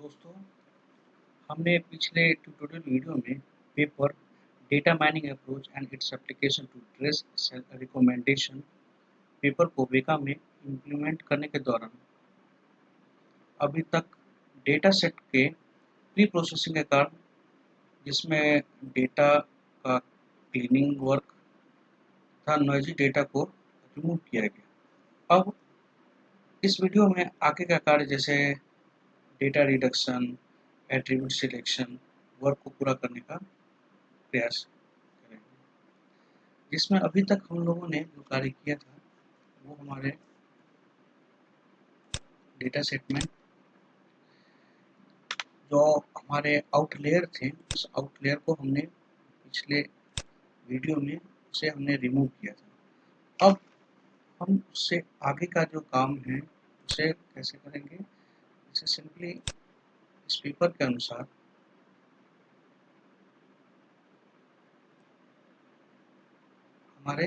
दोस्तों, हमने पिछले ट्यूटोरियल वीडियो में paper data mining approach and its application to trace cell recommendation paper को वेका में इम्प्लीमेंट करने के दौरान अभी तक डेटा सेट के प्री प्रोसेसिंग के कारण जिसमें डेटा का क्लीनिंग वर्क तथा नॉइजी डेटा को रिमूव किया गया। अब इस वीडियो में आगे का कार्य जैसे data reduction, attribute selection work को पूरा करने का प्रयास करेंगे, जिसमें अभी तक हम लोगों ने जो कार्य किया था वो हमारे डेटा सेट में जो हमारे आउटलेयर थे उस आउटलेयर को हमने पिछले वीडियो में उसे हमने रिमूव किया था। अब हम उससे आगे का जो काम है उसे कैसे करेंगे, इसे सिंपली इस पेपर के अनुसार हमारे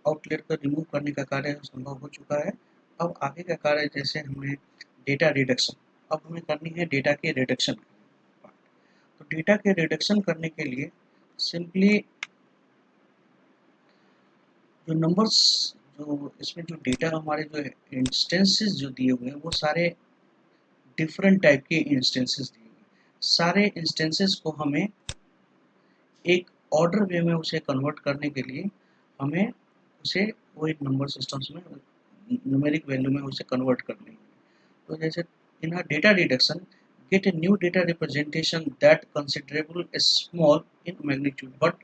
आउटलेट को रिमूव करने का कार्य संभव हो चुका है। अब आगे का कार्य जैसे हमें डेटा रिडक्शन, अब हमें करनी है डेटा के रिडक्शन। तो डेटा के रिडक्शन करने के लिए सिंपली जो नंबर्स जो इसमें जो डेटा हमारे जो इंस्टेंसेस जो दिए हुए हैं वो सारे डिफरेंट टाइप के इंस्टेंसेस दिए हुए हैं। सारे इंस्टेंसेस को हमें एक ऑर्डर वे में उसे कन्वर्ट करने के लिए हमें उसे वो एक नंबर सिस्टम्स में न्यूमेरिक वैल्यू में उसे कन्वर्ट करनी है। तो जैसे in a data reduction get a new data representation that considerable small in magnitude but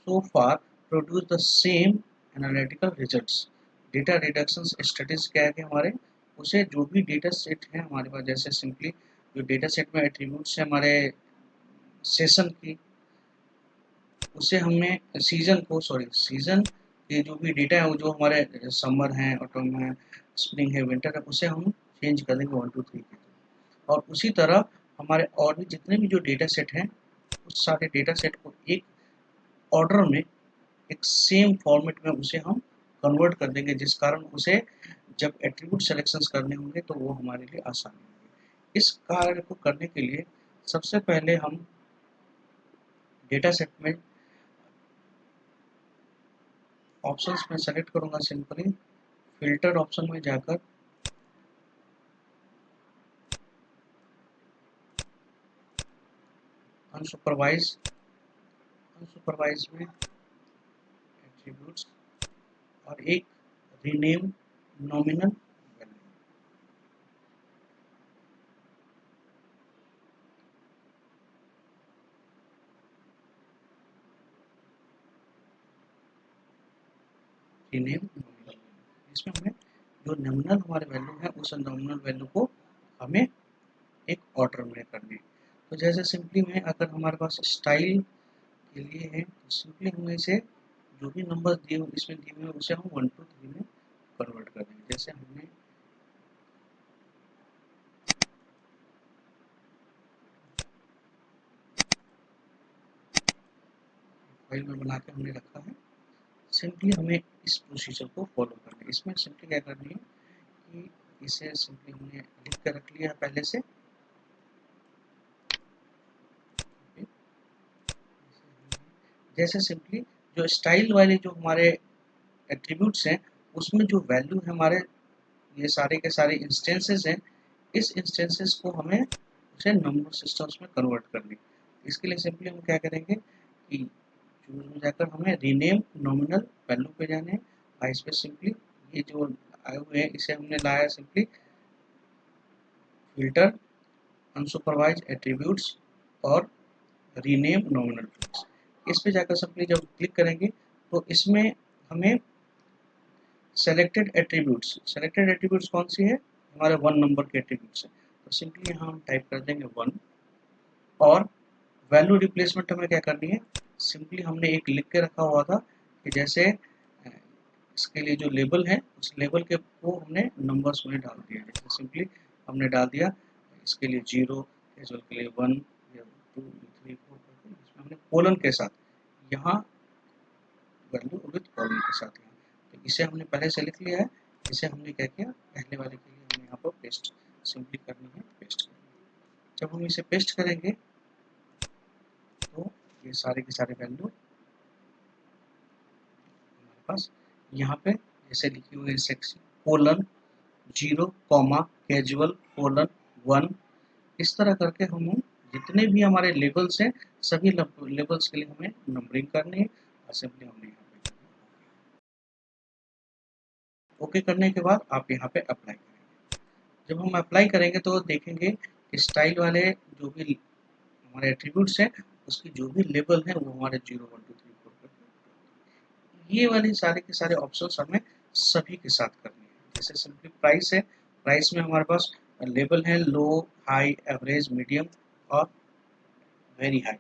so far produce the same analytical results। Data reduction studies क्या है कि हमारे उसे जो भी डेटा सेट है हमारे पास, जैसे सिंपली जो डेटा सेट में एट्रीब्यूट्स है हमारे सेशन की, उसे हमें सीजन के जो भी डेटा है वो जो हमारे समर है, ऑटम है, स्प्रिंग है, विंटर है, उसे हम चेंज कर देंगे 1 2 3 के। और उसी तरह हमारे और भी जितने भी जो डेटा सेट हैं उस सारे डेटा सेट को एक ऑर्डर में एक सेम फॉर्मेट में उसे हम कन्वर्ट कर देंगे, जिस कारण उसे जब एट्रीब्यूट सिलेक्शंस करने होंगे तो वो हमारे लिए आसान होंगे। इस कार्य को करने के लिए सबसे पहले हम डेटा सेट में ऑप्शंस में सेलेक्ट करूंगा, सिंपली फिल्टर ऑप्शन में जाकर अनसुपरवाइज में एट्रीब्यूट्स और एक rename nominal value. Rename nominal इसमें हमें जो नॉमिनल हमारे वैल्यू है उस नॉमिनल वैल्यू को हमें एक ऑर्डर में करनी है। तो जैसे सिंपली में अगर हमारे पास स्टाइल के लिए है तो सिंपली हमें इसे जो भी नंबर दिए हुए इसमें दिए हुए उसे हम 1 2 3 में कन्वर्ट कर देंगे। जैसे हमने फाइल में बना के हमने रखा है, सिंपली हमें इस प्रोसीजर को फॉलो करना है। इसमें सिंपली क्या करनी है कि इसे सिंपली हमने लिख कर रख लिया है पहले से। जैसे सिंपली जो स्टाइल वाले जो हमारे एट्रीब्यूट्स हैं उसमें जो वैल्यू है हमारे ये सारे के सारे इंस्टेंसेस हैं, इस इंस्टेंसेस को हमें उसे नंबर सिस्टम्स में कन्वर्ट करनी। इसके लिए सिंपली हम क्या करेंगे कि चूज में जाकर हमें रीनेम नॉमिनल वैल्यू पे जाने हैं और इस पर सिंपली ये जो आए हुए हैं इसे हमने लाया सिंपली फिल्टर अनसुपरवाइज एट्रीब्यूट्स और रीनेम नॉमिनल फिल्ड्स। इस पे जाकर सिंपली जब क्लिक करेंगे तो इसमें हमें सेलेक्टेड एट्रीब्यूट्स कौन सी है, हमारे 1 नंबर के एट्रीब्यूट्स है। तो सिंपली यहाँ हम टाइप कर देंगे 1 और वैल्यू रिप्लेसमेंट हमें क्या करनी है, सिंपली हमने एक लिख के रखा हुआ था कि जैसे इसके लिए जो लेबल है उस लेबल के को हमने नंबर्स में डाल दिया। जैसे सिंपली हमने डाल दिया इसके लिए 0, कैजुअल के लिए 1 या 2 3 4 इसमें हमने कोलन के साथ यहाँ वैल्यू विद कॉलन के साथ है। तो इसे हमने पहले से लिख लिया है। इसे हमने क्या किया, पहले वाले के लिए हमने यहाँ पर पेस्ट सिंपली करनी है, पेस्ट करनी है। जब हम इसे पेस्ट करेंगे तो ये सारे के सारे वैल्यू हमारे पास यहाँ पे जैसे लिखी हुई है, section colon 0 comma casual colon 1, इस तरह करके हम जितने भी हमारे लेबल्स हैं सभी लेबल्स के लिए हमें नंबरिंग करनी है। असेंबली हमने यहाँ पे ओके करने के बाद आप यहाँ पे अप्लाई करेंगे। जब हम अप्लाई करेंगे तो देखेंगे कि स्टाइल वाले जो भी हमारे एट्रीब्यूट्स हैं उसकी जो भी लेबल है वो हमारे 0 1 2 3 4 ये वाले सारे के सारे ऑप्शंस हमें सभी के साथ करने हैं। जैसे सिंपली प्राइस है, प्राइस में हमारे पास लेबल है लो, हाई, एवरेज, मीडियम और वेरी हाई।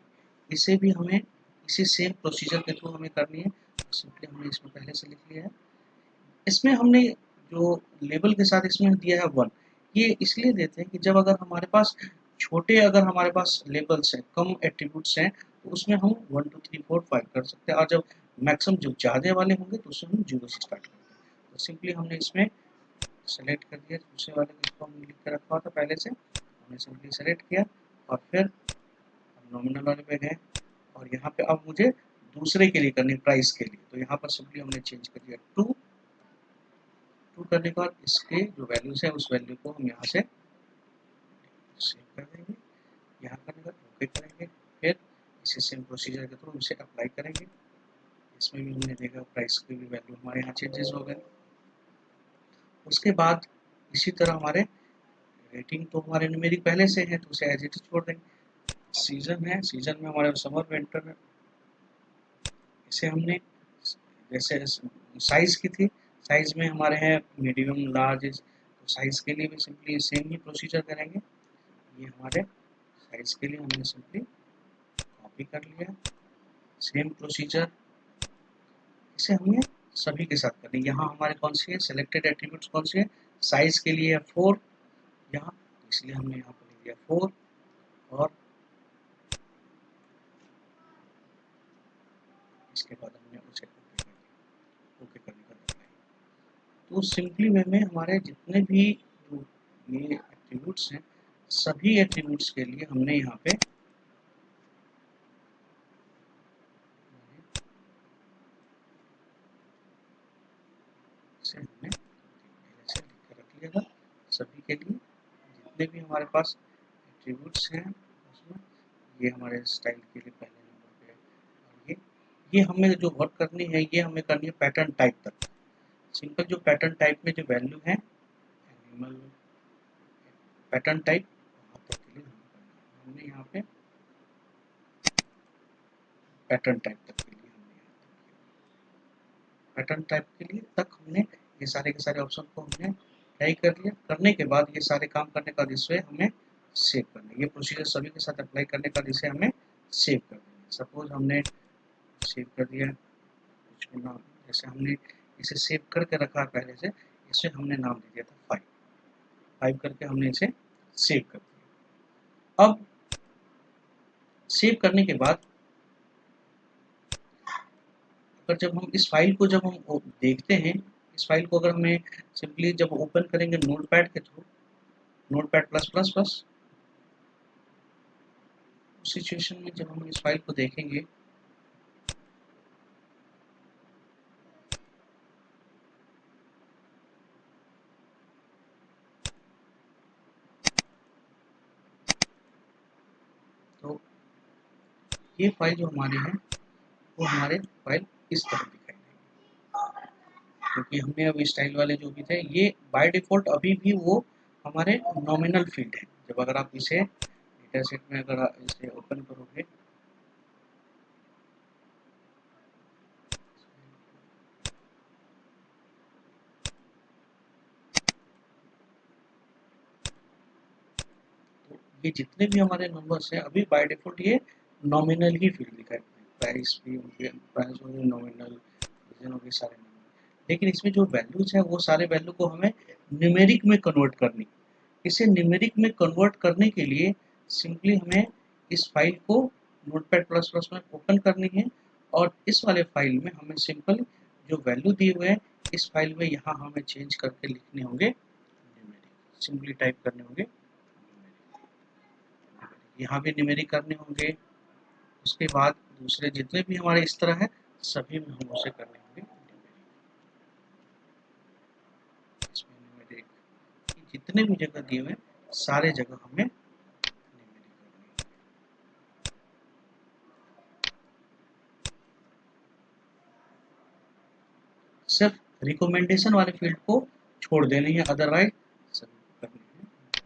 इसे भी हमें इसी सेम प्रोसीजर के थ्रू हमें करनी है। सिंपली हमने इसमें पहले से लिख लिया है। इसमें हमने जो लेबल के साथ इसमें दिया है 1, ये इसलिए देते हैं कि जब अगर हमारे पास छोटे अगर हमारे पास लेबल्स हैं, कम एट्रीब्यूट्स हैं, तो उसमें हम 1 2 3 4 5 कर सकते हैं, और जब मैक्सिमम जो ज़्यादा वाले होंगे तो उसमें हम 0 से स्टार्ट करते हैं। तो सिंपली हमने इसमें सेलेक्ट कर दिया, दूसरे वाले जिसको हमने लिख कर रखा हुआ था पहले से, हमने सिंपली सेलेक्ट किया और फिर नॉमिनल वाले पे गए और यहाँ पे अब मुझे दूसरे के लिए करनी, प्राइस के लिए, तो यहाँ पर सिंपली हमने चेंज कर दिया 2 करने के बाद इसके जो वैल्यूज है उस वैल्यू को हम यहाँ से सेव कर देंगे। यहाँ करने के बाद ओके करेंगे, फिर इसी सेम प्रोसीजर के थ्रू इसे अप्लाई करेंगे। इसमें भी हमने देखा प्राइस की भी वैल्यू हमारे यहाँ चेंजेस हो गए। उसके बाद इसी तरह हमारे रेटिंग तो हमारे न्यूमेरिक पहले से है तो उसे एज इट इज छोड़ देंगे। सीजन है, सीजन में हमारे समर विंटर है, इसे हमने जैसे साइज की थी, साइज में हमारे हैं मीडियम, लार्ज, तो साइज के लिए भी सिंपली सेम ही प्रोसीजर करेंगे। ये हमारे साइज के लिए हमने सिंपली कॉपी कर लिया, सेम प्रोसीजर इसे हमने सभी के साथ करनी है। यहाँ हमारे कौन सी है सिलेक्टेड एट्रीब्यूट्स, कौन सी है, साइज के लिए है 4 यहाँ, इसलिए हमने यहाँ पर लिख दिया 4 और इसके बाद हमने उसे ओके करने का दबाया। तो सिंपली वे में हमारे जितने भी जो ये एट्रीब्यूट्स हैं सभी एट्रीब्यूट्स के लिए हमने यहाँ पे से हमने ऐसे लिख कर रख लिया था सभी के लिए जितने भी हमारे पास एट्रीब्यूट्स हैं उसमें, ये हमारे स्टाइल के लिए पहले नंबर पे है। और ये हमें जो वर्क करनी है ये हमें करनी है पैटर्न टाइप तक। सिंपल जो पैटर्न टाइप में जो वैल्यू है एनिमल पैटर्न टाइप वहाँ तक के लिए हमने यहाँ पे पैटर्न टाइप तक के लिए हमने पैटर्न टाइप के लिए तक हमने ये सारे के सारे ऑप्शन को हमने ट्राई कर लिया। करने के बाद ये सारे काम करने का इसे हमें सेव करना है। ये प्रोसीजर सभी के साथ अप्लाई करने का इसे हमें सेव कर देना है। सपोज हमने सेव कर दिया कुछ भी नाम, जैसे हमने इसे सेव करके रखा पहले से, इसे हमने नाम दे दिया था 5 करके हमने इसे सेव कर दिया। अब सेव करने के बाद अगर जब हम इस फाइल को जब हम देखते हैं, इस फाइल को अगर हमें सिंपली जब ओपन करेंगे नोटपैड के through, notepad plus plus plus, उस सिचुएशन में जब हम इस फाइल को देखेंगे तो ये फाइल जो हमारी है वो हमारे फाइल इस तरह दिखाई देगी, क्योंकि हमने अब स्टाइल वाले जो भी थे ये बाय डिफॉल्ट अभी भी वो हमारे नॉमिनल फील्ड है। जब अगर आप इसे डेटा सेट में अगर आप इसे ओपन करोगे तो ये जितने भी हमारे नंबर्स हैं अभी बाय डिफॉल्ट ये नॉमिनल ही फील्ड दिखाई देते हैं। प्राइस भी होंगे, प्राइस होंगे नॉमिनल, रीजन होंगे सारे नॉमिनल, लेकिन इसमें जो वैल्यूज है वो सारे वैल्यू को हमें न्यूमेरिक में कन्वर्ट करनी। इसे न्यूमेरिक में कन्वर्ट करने के लिए सिंपली हमें इस फाइल को नोटपैड प्लस प्लस में ओपन करनी है और इस वाले फाइल में हमें सिंपल जो वैल्यू दिए हुए हैं इस फाइल में यहाँ हमें चेंज करके लिखने होंगे न्यूमेरिक, सिंपली टाइप करने होंगे न्यूमेरिक, यहाँ भी न्यूमेरिक करने होंगे। उसके बाद दूसरे जितने भी हमारे इस तरह है सभी में हम उसे करने होंगे न्यूमेरिक। इसमें न्यूमेरिक जितने भी जगह दिए हुए सारे जगह हमें न्यूमेरिक करनी है। सिर्फ रिकमेंडेशन वाले फील्ड को छोड़ देने हैं, अदरवाइज सभी करने हैं न्यूमेरिक।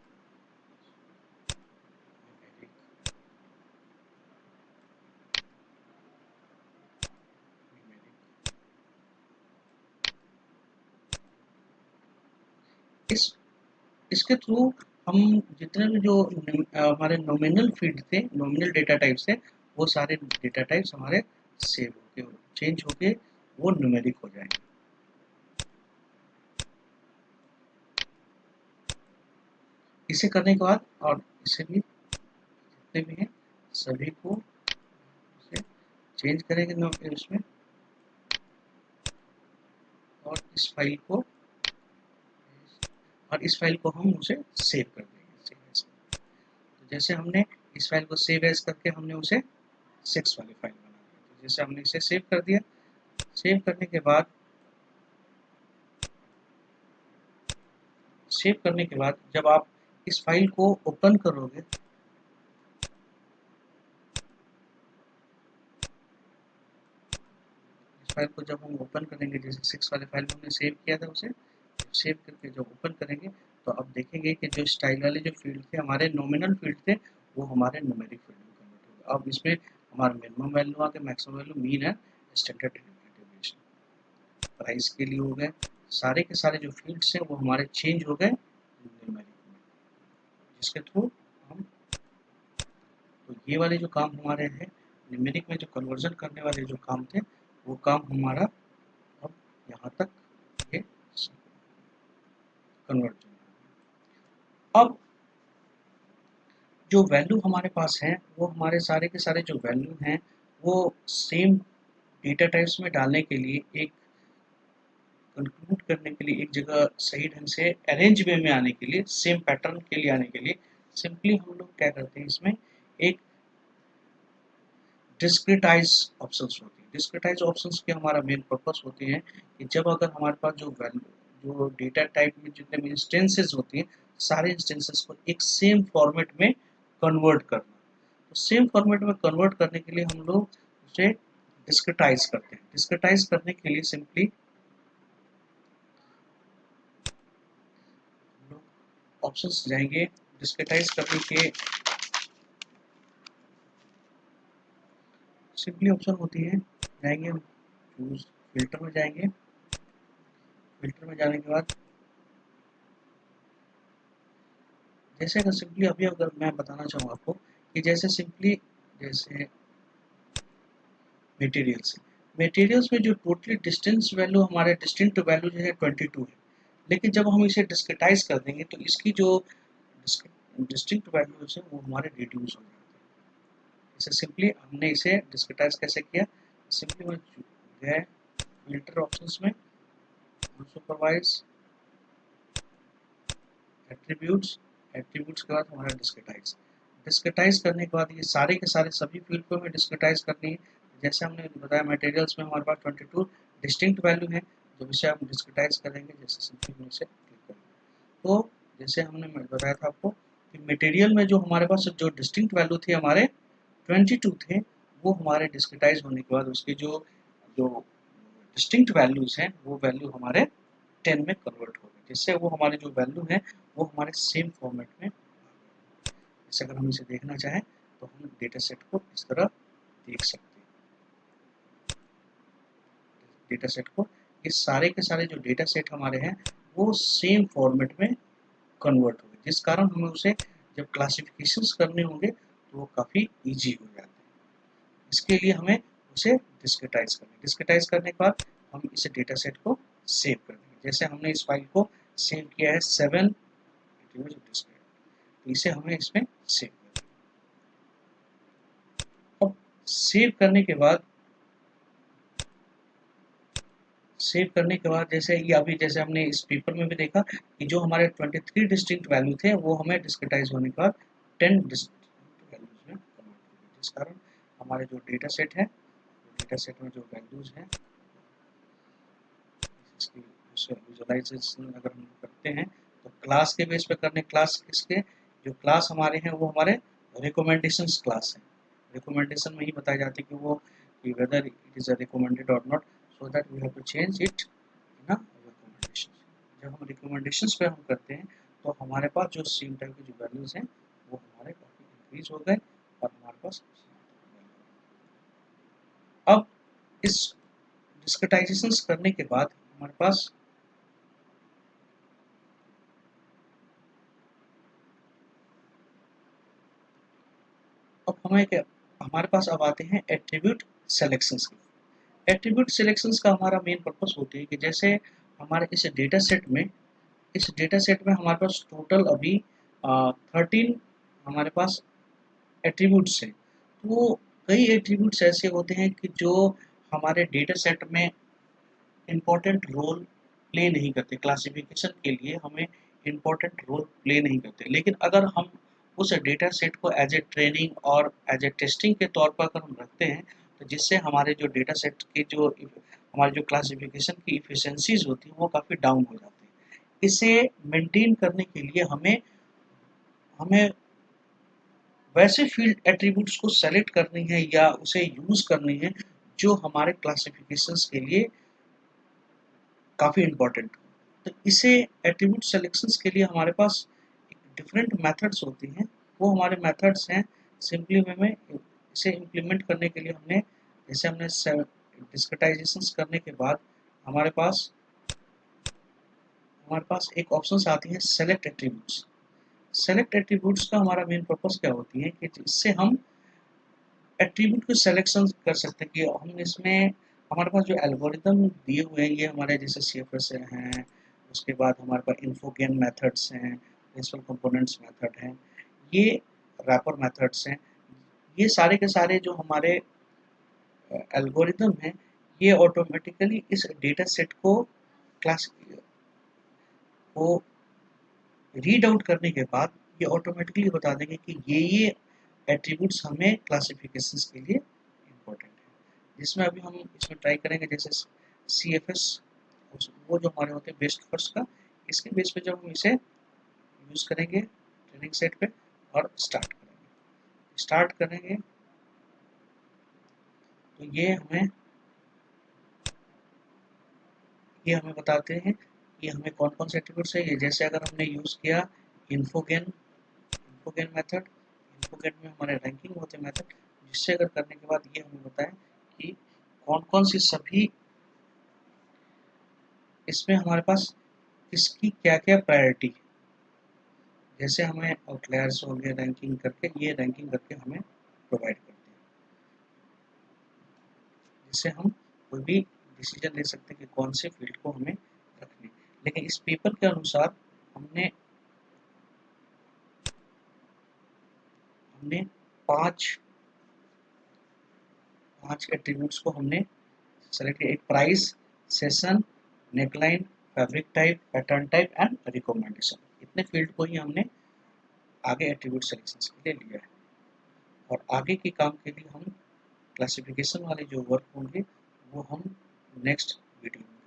इसके थ्रू हम जितने भी जो हमारे नॉमिनल फील्ड थे, नॉमिनल डेटा टाइप्स थे, वो सारे डेटा टाइप्स हमारे सेव होके चेंज होके वो न्यूमेरिक हो जाएंगे। इसे करने के बाद और इसे भी जितने भी हैं सभी को इसे चेंज करेंगे इसमें, और इस फाइल को हम उसे सेव कर देंगे सेव एज। तो जैसे हमने इस फाइल को सेव एज करके हमने उसे 6 वाली फाइल बना दी। तो जैसे हमने इसे सेव कर दिया, सेव करने के बाद जब आप इस फाइल को ओपन करोगे, इस फाइल को जब हम ओपन करेंगे, जैसे 6 वाले फाइल में हमने सेव किया था, उसे सेव करके जब ओपन करेंगे तो अब देखेंगे कि जो स्टाइल वाले जो फील्ड थे हमारे नॉमिनल फील्ड थे वो हमारे न्यूमेरिक फील्ड में कन्वर्ट हो गए। अब इसमें हमारा मिनिमम वैल्यू आ गया, मैक्सिमम वैल्यू, मीन है, स्टैंडर्ड डेविएशन, प्राइस के लिए हो गए, सारे के सारे जो फील्ड्स हैं वो हमारे चेंज हो गए न्यूमेरिक में, जिसके थ्रू हम, तो ये वाले जो काम हमारे हैं न्यूमेरिक में जो कन्वर्जन करने वाले जो काम थे वो काम हमारा अब यहाँ तक ये कन्वर्ट। अब जो वैल्यू हमारे पास है वो हमारे सारे के सारे जो वैल्यू हैं वो सेम डेटा टाइप्स में डालने के लिए, एक कंक्लूड करने के लिए, एक जगह सही ढंग से अरेंज वे में आने के लिए, सेम पैटर्न के लिए आने के लिए सिंपली हम लोग क्या करते हैं, इसमें एक डिस्क्रिटाइज ऑप्शंस होती है। डिस्क्रिटाइज ऑप्शंस के हमारा मेन पर्पस होते हैं कि जब अगर हमारे पास जो वैल्यू, जो डेटा टाइप में जितने भी इंस्टेंसेस होती हैं सारे इंस्टेंसेस को एक सेम फॉर्मेट में कन्वर्ट करना। तो सेम फॉर्मेट में कन्वर्ट करने के लिए हम लोग उसे डिस्क्रिटाइज करते हैं। डिस्क्रिटाइज करने के लिए सिंपली हम लोग ऑप्शंस जाएंगे, डिस्क्रिटाइज करने के सिंपली ऑप्शन होती है, जाएंगे चूज, फिल्टर में जाएंगे, फिल्टर में जाने के बाद जैसे अगर सिंपली अभी अगर मैं बताना चाहूँ आपको कि जैसे सिंपली जैसे मटेरियल्स में जो टोटली डिस्टेंस वैल्यू हमारे डिस्टिंक्ट वैल्यू जो है 22 है, लेकिन जब हम इसे डिस्क्रिटाइज कर देंगे तो इसकी जो डिस्टिंक्ट वैल्यूज है वो हमारे रिड्यूस हो जाते हैं। इसे सिंपली हमने इसे डिस्क्रिटाइज कैसे किया, सिंपली मैं गए फिल्टर ऑप्शंस में, अनसुपरवाइज एट्रीब्यूट्स के बाद हमारा डिस्क्रिटाइज करने के बाद ये सारे के सारे सभी फील्ड को हमें डिस्क्रिटाइज करनी है। जैसे हमने बताया मटेरियल्स में हमारे पास 22 डिस्टिंक्ट वैल्यू है, जब इसे हम डिस्क्रिटाइज करेंगे, जैसे सिंपली हम इसे क्लिक करेंगे तो जैसे हमने बताया था आपको कि मटेरियल में जो हमारे पास जो डिस्टिंक्ट वैल्यू थे हमारे 22 थे, वो हमारे डिस्क्रिटाइज होने के बाद उसकी जो जो डिस्टिंक्ट वैल्यूज हैं वो वैल्यू हमारे 10 में कन्वर्ट हो गए, जिससे वो हमारे जो वैल्यू है वो हमारे सेम फॉर्मेट में। जैसे अगर हम इसे देखना चाहें तो हम डेटा सेट को इस तरह देख सकते हैं। डेटा सेट को, ये सारे के सारे जो डेटा सेट हमारे हैं वो सेम फॉर्मेट में कन्वर्ट हो गए, जिस कारण हमें उसे जब क्लासिफिकेशंस करने होंगे तो वो काफ़ी ईजी हो जाते हैं। इसके लिए हमें उसे डिस्क्रिटाइज करने के बाद हम इस डेटा सेट को सेव कर देंगे। जैसे हमने इस फाइल को सेव किया है 7, तो इसे हमें इसमें सेव कर दें। अब सेव करने के बाद सेव करने के बाद जैसे ये अभी जैसे हमने इस पेपर में भी देखा कि जो हमारे 23 डिस्टिंक्ट वैल्यू थे वो हमें डिस्क्रिटाइज होने के बाद 10 डिस्टिंक्ट वैल्यूज में कन्वर्ट हो गए, जिस कारण हमारे जो डेटा सेट है, डेटा सेट में जो वैल्यूज हैं इसकी विजुअलाइजेशन अगर हम करते हैं तो क्लास के बेस पे करने, क्लास किसके, जो क्लास हमारे हैं वो हमारे रिकमेंडेशंस क्लास है। रिकमेंडेशन में ही बताया जाता है कि वो कि whether it is a recommended और not, so that we have to change it in a recommendation. जब हम रिकमेंडेशंस पे हम करते हैं तो हमारे पास जो सेम टाइप की जो वैल्यूज हैं वो हमारे काफी इंक्रीज हो गए और हमारे पास अब इस डिस्क्रिटाइजेशंस करने के बाद हमारे पास अब हमें क्या, हमारे पास अब आते हैं एट्रीब्यूट सिलेक्शंस की। एट्रीब्यूट सिलेक्शंस का हमारा मेन पर्पस होती है कि जैसे हमारे इस डेटा सेट में, इस डेटा सेट में हमारे पास टोटल अभी 13 हमारे पास एट्रीब्यूट्स हैं। तो कई एट्रीब्यूट्स ऐसे होते हैं कि जो हमारे डेटा सेट में इम्पोर्टेंट रोल प्ले नहीं करते, क्लासिफिकेशन के लिए हमें इम्पोर्टेंट रोल प्ले नहीं करते, लेकिन अगर हम उस डेटा सेट को एज ए ट्रेनिंग और एज ए टेस्टिंग के तौर पर अगर हम रखते हैं तो जिससे हमारे जो डेटा सेट की जो हमारी जो क्लासिफिकेशन की इफिशिएंसीज होती हैं वो काफ़ी डाउन हो जाती है। इसे मेंटेन करने के लिए हमें हमें वैसे फील्ड एट्रीब्यूट्स को सेलेक्ट करनी है या उसे यूज़ करनी है जो हमारे क्लासिफिकेशंस के लिए काफ़ी इम्पोर्टेंट। तो इसे एट्रीब्यूट सिलेक्शंस के लिए हमारे पास डिफरेंट मेथड्स होती हैं। वो हमारे मेथड्स हैं, सिंपली वे में इसे इम्प्लीमेंट करने के लिए हमने जैसे हमने डिस्क्रिटाइजेशंस करने के बाद हमारे पास एक ऑप्शंस आती है सेलेक्ट एट्रीब्यूट्स। सेलेक्ट एट्रीब्यूट्स का हमारा मेन पर्पस क्या होती है कि इससे हम एट्रीब्यूट को सिलेक्शन कर सकते हैं कि हम इसमें हमारे पास जो एल्गोरिदम दिए हुए हैं ये हमारे जैसे CFS हैं, उसके बाद हमारे पास इन्फोगेन मेथड्स हैं, प्रिंसिपल कंपोनेंट्स मेथड हैं, ये रैपर मेथड्स हैं, ये सारे के सारे जो हमारे एल्गोरिदम हैं ये ऑटोमेटिकली इस डेटा सेट को क्लास को रीड आउट करने के बाद ये ऑटोमेटिकली बता देंगे कि ये एट्रीब्यूट्स हमें क्लासिफिकेशंस के लिए इम्पोर्टेंट है। जिसमें अभी हम इसमें ट्राई करेंगे जैसे CFS, वो जो हमारे होते हैं बेस्ट फर्स्ट का, इसके बेस पे जब हम इसे यूज़ करेंगे ट्रेनिंग सेट पे और स्टार्ट करेंगे तो ये हमें बताते हैं कि हमें कौन कौन से एट्रीब्यूट्स है। ये जैसे अगर हमने यूज़ किया इन्फोगेन मेथड, इन्फोगेन में हमारे रैंकिंग होते हैं मेथड, जिससे अगर करने के बाद ये हमें बताएं कि कौन कौन सी सभी इसमें हमारे पास किसकी क्या क्या प्रायोरिटी है। जैसे हमें आउटलायर्स हो गए रैंकिंग करके, ये रैंकिंग करके हमें प्रोवाइड करते हैं, जिससे हम कोई भी डिसीजन ले सकते हैं कि कौन से फील्ड को हमें रखने। लेकिन इस पेपर के अनुसार हमने हमने पांच पांच एट्रीब्यूट्स को हमने सेलेक्ट किया, एक price, session, neckline, fabric type, pattern type and recommendation. इतने फील्ड को ही हमने आगे एट्रीब्यूट सिलेक्शन के लिए लिया है और आगे के काम के लिए हम क्लासिफिकेशन वाले जो वर्क होंगे वो हम नेक्स्ट वीडियो में